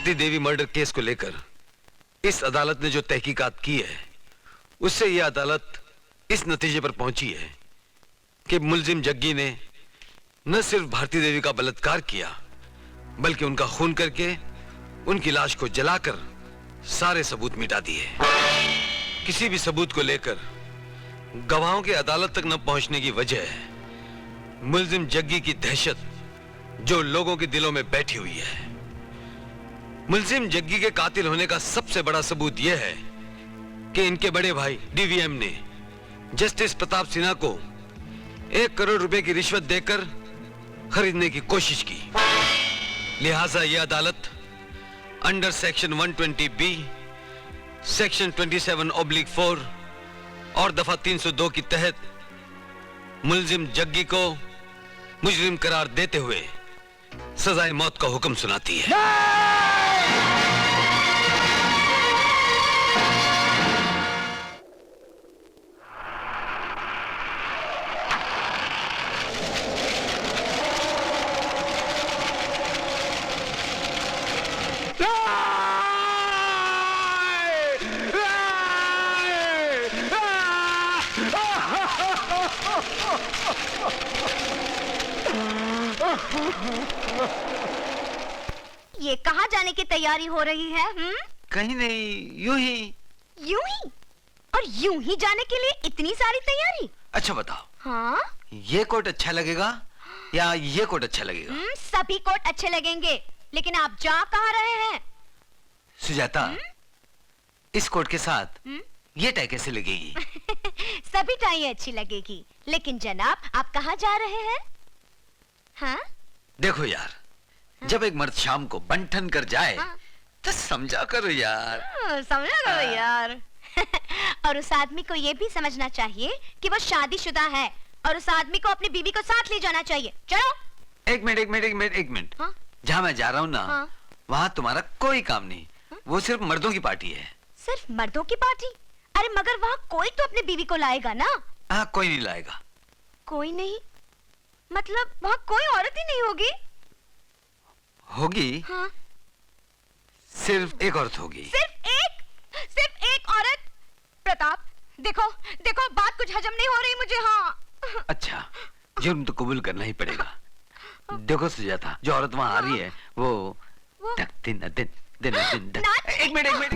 भारती देवी murder case को लेकर इस अदालत ने जो तहकीकात की है, उससे यह अदालत इस नतीजे पर पहुंची है कि मुलजिम जग्गी ने न सिर्फ भारती देवी का बलात्कार किया, बल्कि उनका खून करके उनकी लाश को जलाकर सारे सबूत मिटा दिए। किसी भी सबूत को लेकर गवाहों के अदालत तक न पहुंचने की वजह है मुलजिम जग्गी की दहशत जो लोगों के दिलों में बैठी हुई है। मुलजिम जग्गी के कातिल होने का सबसे बड़ा सबूत यह है कि इनके बड़े भाई डीवीएम ने जस्टिस प्रताप सिन्हा को 1 करोड़ रुपए की रिश्वत देकर खरीदने की कोशिश की। लिहाजा यह अदालत अंडर सेक्शन 120B, सेक्शन 27/4 और दफा 302 के तहत मुलजिम जग्गी को मुजरिम करार देते हुए सजाए मौत का हुक्म सुनाती है। ये कहाँ जाने की तैयारी हो रही है? कहीं नहीं, यूं ही। यूं ही? और यूं ही जाने के लिए इतनी सारी तैयारी? अच्छा बताओ, हाँ? ये कोट अच्छा लगेगा या ये कोट अच्छा लगेगा? सभी कोट अच्छे लगेंगे, लेकिन आप जा कहाँ रहे हैं? सुजाता, इस कोट के साथ ये टाई कैसे लगेगी? सभी टाई अच्छी लगेगी, लेकिन जनाब आप कहाँ जा रहे हैं? हाँ? देखो यार, जब एक मर्द शाम को बंठन कर जाए तो समझा करो यार। समझा करो यार। और उस आदमी को ये भी समझना चाहिए कि वो शादीशुदा है और उस आदमी को अपनी बीवी को साथ ले जाना चाहिए। चलो। एक मिनट। जहाँ मैं जा रहा हूँ ना, वहाँ तुम्हारा कोई काम नहीं। वो सिर्फ मर्दों की पार्टी है। सिर्फ मर्दों की पार्टी? अरे मगर वहाँ कोई तो अपनी बीवी को लाएगा ना? हाँ, कोई नहीं लाएगा। कोई नहीं? मतलब वहाँ कोई औरत ही नहीं होगी? होगी। हाँ? सिर्फ एक औरत होगी। सिर्फ एक औरत? प्रताप, देखो बात कुछ हजम नहीं हो रही मुझे। हाँ। अच्छा, जुर्म तो कबूल करना ही पड़ेगा। देखो सुजाता, जो औरत वहाँ आ रही है वो दिन। एक मिनट।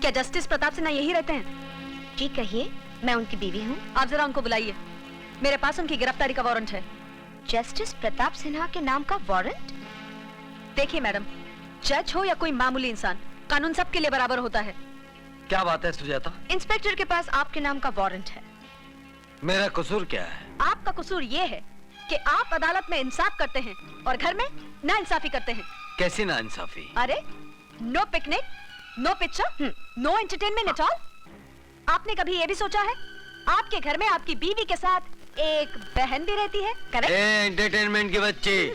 क्या जस्टिस प्रताप सिन्हा यही रहते हैं? जी कहिए, मैं उनकी बीवी हूँ। आप जरा उनको बुलाइए, मेरे पास उनकी गिरफ्तारी का वारंट है। जस्टिस प्रताप सिन्हा के नाम का वारंट? देखिए मैडम, जज हो या कोई मामूली इंसान, कानून सबके लिए बराबर होता है। क्या बात है सुजाता? इंस्पेक्टर के पास आपके नाम का वारंट है। मेरा कसूर क्या है? आपका कसूर ये है कि आप अदालत में इंसाफ करते हैं और घर में नाइंसाफी करते हैं। कैसी नाइंसाफी? अरे no picnic, no picture, no entertainment at all. आपने कभी ये भी सोचा है आपके घर में आपकी बीवी के साथ एक बहन भी रहती है? करेक्ट? एंटरटेनमेंट की बच्ची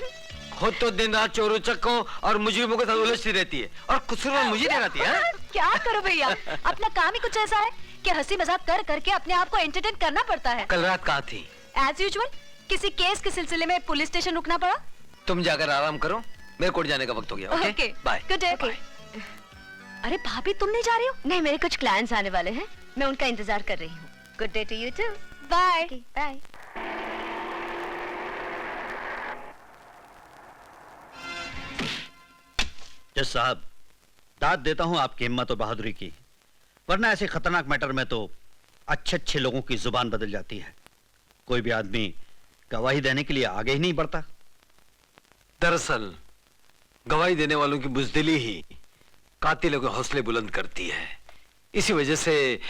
खुद तो दिन रात चोरों चक्कों और मुजरिमों के साथ उलझती रहती है और कसूर मुझे ठहराती है। क्या करो भैया, अपना काम ही कुछ ऐसा है कि हंसी मजाक कर करके अपने आप को एंटरटेन करना पड़ता है। कल रात कहाँ थी? एज यूजुअल, किसी केस के सिलसिले में पुलिस स्टेशन रुकना पड़ा। तुम जाकर आराम करो, मेरे कोर्ट जाने का वक्त हो गया। Okay, bye. Good day. अरे भाभी, तुम नहीं जा रही हो? नहीं, मेरे कुछ क्लाइंट्स आने वाले हैं, मैं उनका इंतजार कर रही हूँ। Good day to you too. Bye bye. जज साहब, दाद देता हूं आपकी हिम्मत और बहादुरी की, वरना ऐसे खतरनाक मैटर में तो अच्छे लोगों की जुबान बदल जाती है। कोई भी आदमी गवाही देने के लिए आगे ही नहीं बढ़ता। दरअसल गवाही देने वालों की बुजदिली ही कातिलों के हौसले बुलंद करती है। इसी वजह से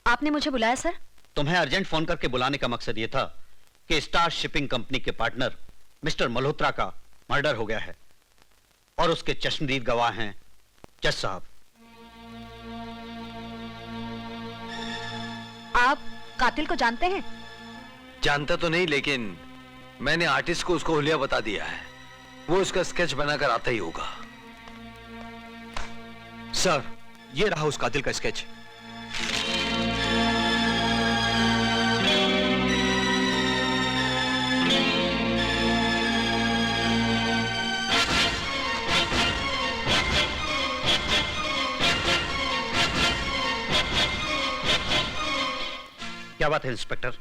आपने मुझे बुलाया सर? तुम्हें अर्जेंट फोन करके बुलाने का मकसद यह था कि स्टार शिपिंग कंपनी के पार्टनर मिस्टर मल्होत्रा का मर्डर हो गया है और उसके चश्मदीद गवाह हैं जज साहब। आप कातिल को जानते हैं? जानता तो नहीं, लेकिन मैंने आर्टिस्ट को उसको हुलिया बता दिया है। वो उसका स्केच बनाकर आता ही होगा। सर, ये रहा उस कातिल का स्केच। क्या बात है इंस्पेक्टर,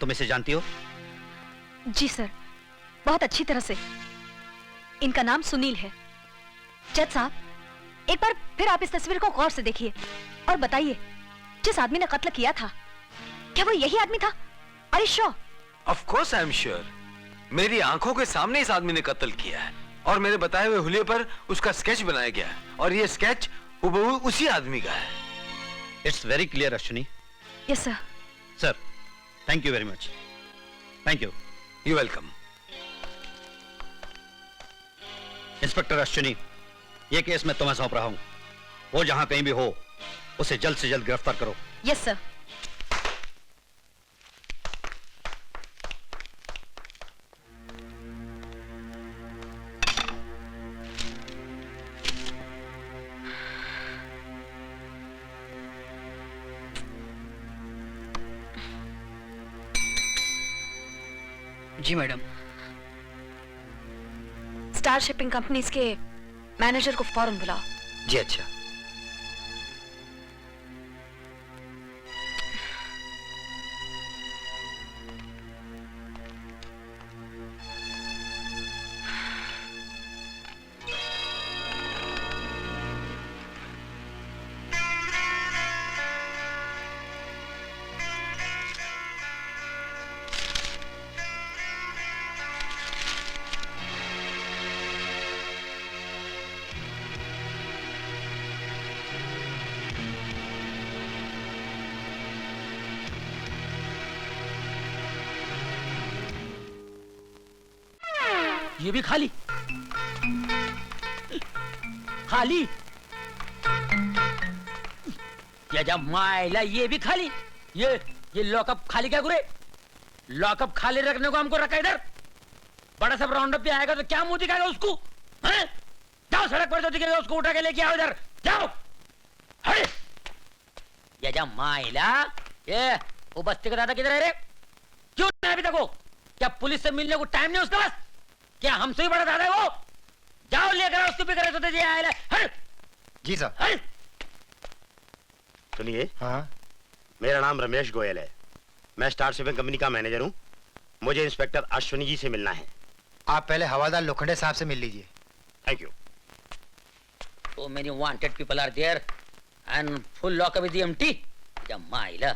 तुम इसे जानती हो? जी सर, बहुत अच्छी तरह से। इनका नाम सुनील है। जज साहब, एक बार फिर आप इस तस्वीर को गौर से देखिए और बताइए, जिस आदमी ने कत्ल किया था, क्या वो यही आदमी था? Are you sure? Of course I am sure. मेरी आंखों के सामने इस आदमी ने कत्ल किया है और मेरे बताए हुए हुलिये पर उसका स्केच बनाया गया है और ये स्केच हुबहू उसी आदमी का है। It's very clear Ashwini. Yes sir. Sir, thank you very much. Thank you. You welcome. Inspector Ashwini, ये केस मैं तुम्हें सौंप रहा हूं। वो जहां कहीं भी हो, उसे जल्द से जल्द गिरफ्तार करो। Yes sir. जी मैडम। स्टार शिपिंग कंपनीज के मैनेजर को फौरन बुलाओ। जी अच्छा। ये भी खाली खाली। या जा मायला, ये भी खाली। ये लॉकअप खाली क्या गुरे? लॉकअप खाली रखने को हमको रखा इधर। बड़ा सब राउंड अप पे आएगा तो क्या मुंह दिखाएगा उसको? हैं? जाओ सड़क पर जो दिखेगा उसको उठा के लेके आओ इधर, जाओ। हट। या जा मायला, ये वो बस्ती का दादा किधर है रे? क्यों नहीं अभी तक? वो क्या पुलिस से मिलने को टाइम नहीं उसके पास? क्या हमसे भी बड़ा दादा है वो? जाओ लेकर आओ उसको भी करे तो दे आया। हट। जी सर। हट। सुनिए। हाँ। मेरा नाम रमेश गोयल है। मैं स्टार शिपिंग कंपनी का मैनेजर हूँ। मुझे इंस्पेक्टर अश्विनी जी से मिलना है। आप पहले हवालदार लोखंडे साहब से मिल लीजिए। Thank you. So many wanted people are there and full lockup is empty. Jamaila.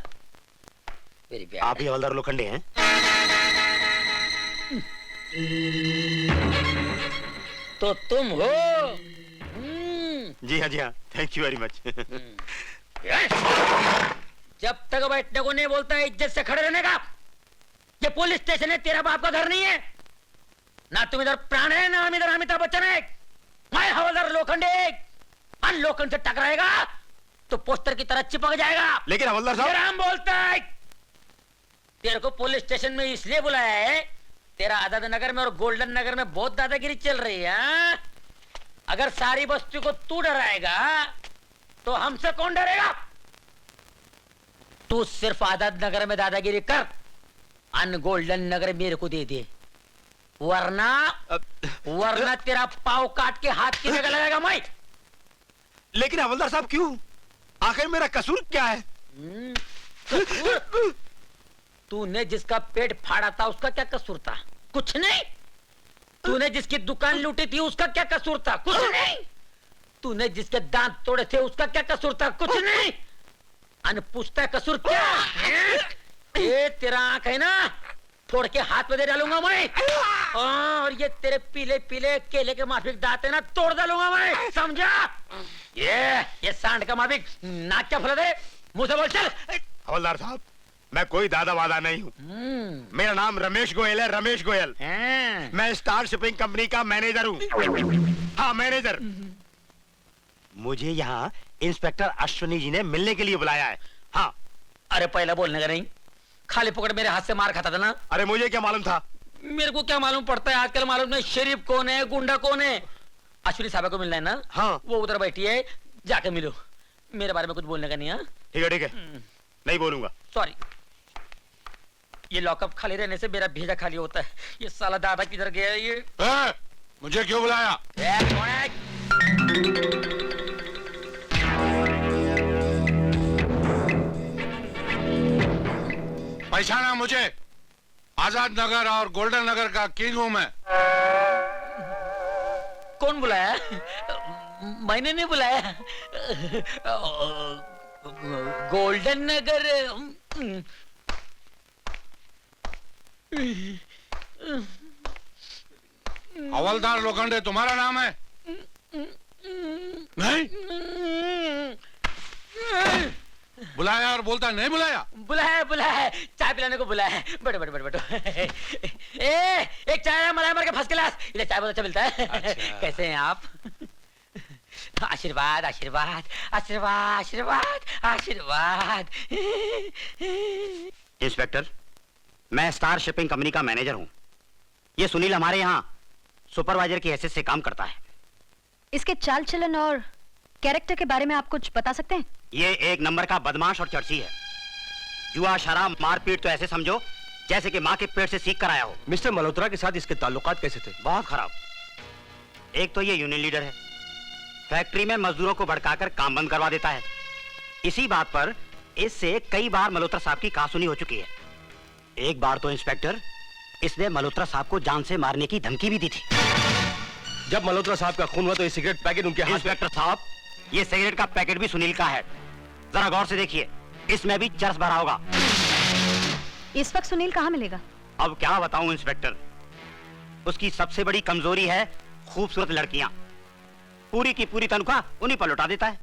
Very bad. आप ही हवालदार लोखंडे हैं? तो तुम हो? जी हाँ जी हाँ। Thank you very much. जब तक बैठने को नहीं बोलता है इज्जत से खड़े रहने का। ये पुलिस स्टेशन है, तेरा बाप का घर नहीं है। ना तुम इधर प्राण है ना हम इधर अमिताभ बच्चन है। मैं हवालदार लोखंडे अन लोखंड से टकराएगा तो पोस्टर की तरह चिपक जाएगा। लेकिन हवलदार साहब। राम बोलता है तेरे को पुलिस स्टेशन में इसलिए बुलाया है, तेरा आजाद नगर में और गोल्डन नगर में बहुत दादागिरी चल रही है। अगर सारी बस्ती को तू डराएगा तो हमसे कौन डरेगा? तू सिर्फ आजाद नगर में दादागिरी कर, अन गोल्डन नगर मेरे को दे दे, वरना तेरा पाव काट के हाथ की जगह लगाएगा मैं। लेकिन हवलदार साहब क्यों? आखिर मेरा कसूर क्या है? तूने जिसका पेट फाड़ा था उसका क्या कसूर था? कुछ नहीं। तूने जिसकी दुकान लूटी थी उसका क्या कसूर था? कुछ नहीं। तूने जिसके दांत तोड़े थे उसका क्या कसूर था? कुछ नहीं। अन पूछता है कसूर क्या? ये तेरा आंख है ना, फोड़ के हाथ में दे डालूंगा मैं। और ये तेरे पीले पीले केले के माफिक दांत है ना, तोड़ डालूंगा मैं, समझा? ये सांड का माफिक नाक क्या फुला दे, मुंह से बोल चल। हवलदार साहब, मैं कोई दादा वादा नहीं हूँ। मेरा नाम रमेश गोयल है, रमेश गोयल। मैं स्टार शिपिंग कंपनी का मैनेजर हूँ। हाँ मैनेजर। मुझे यहाँ इंस्पेक्टर अश्विनी जी ने मिलने के लिए बुलाया है। हाँ। अरे पहला बोलने का नहीं, खाली पकड़ मेरे हाथ से मार खाता था ना। अरे मुझे क्या मालूम था? मेरे को क्या मालूम पड़ता है आजकल? मालूम नहीं शरीफ कौन है, गुंडा कौन है। अश्विनी साहब को मिलना है ना? हाँ। वो उधर बैठी है, जाके मिलो। मेरे बारे में कुछ बोलने का नहीं है। ठीक है ठीक है, नहीं बोलूंगा। सॉरी। ये लॉकअप खाली रहने से मेरा भेजा खाली होता है। ये साला दादा किधर गया ये? मुझे क्यों बुलाया? कौन है? पहचाना मुझे? आजाद नगर और गोल्डन नगर का किंग हूं मैं। कौन बुलाया? मैंने नहीं बुलाया। गोल्डन नगर। हवलदार लोखंडे तुम्हारा नाम है? नहीं? बुलाया और बोलता नहीं बुलाया? बुलाया बुलाया, चाय पिलाने को बुलाया। बैठो बैठो बैठो बैठो। एक चाय मलाई मार के फर्स्ट क्लास। इधर चाय बहुत अच्छा मिलता है। अच्छा। कैसे हैं आप? आशीर्वाद आशीर्वाद आशीर्वाद आशीर्वाद आशीर्वाद। इंस्पेक्टर, मैं स्टार शिपिंग कंपनी का मैनेजर हूँ। ये सुनील हमारे यहाँ सुपरवाइजर की हैसियत से काम करता है। इसके चाल चलन और कैरेक्टर के बारे में आप कुछ बता सकते हैं? ये एक नंबर का बदमाश और चर्ची है। जुआ, शराब, मारपीट तो ऐसे समझो जैसे कि माँ के पेट से सीख कर आया हो। मिस्टर मल्होत्रा के साथ इसके ताल्लुकात कैसे थे? बहुत खराब। एक तो ये यूनियन लीडर है, फैक्ट्री में मजदूरों को भड़काकर काम बंद करवा देता है। इसी बात पर इससे कई बार मल्होत्रा साहब की कहासुनी हो चुकी है। एक बार तो इंस्पेक्टर, इसने मल्होत्रा साहब को जान से मारने की धमकी भी दी थी। जब मल्होत्रा साहब का खून हुआ तो ये सिगरेट पैकेट उनके हाथ में। इंस्पेक्टर साहब, ये सिगरेट का पैकेट भी सुनील का है। जरा गौर से देखिए, इसमें भी चरस भरा होगा। इस वक्त सुनील कहाँ मिलेगा? अब क्या बताऊं इंस्पेक्टर, उसकी सबसे बड़ी कमजोरी है खूबसूरत लड़कियां। पूरी की पूरी तनख्वाह उन्हीं पर लौटा देता है।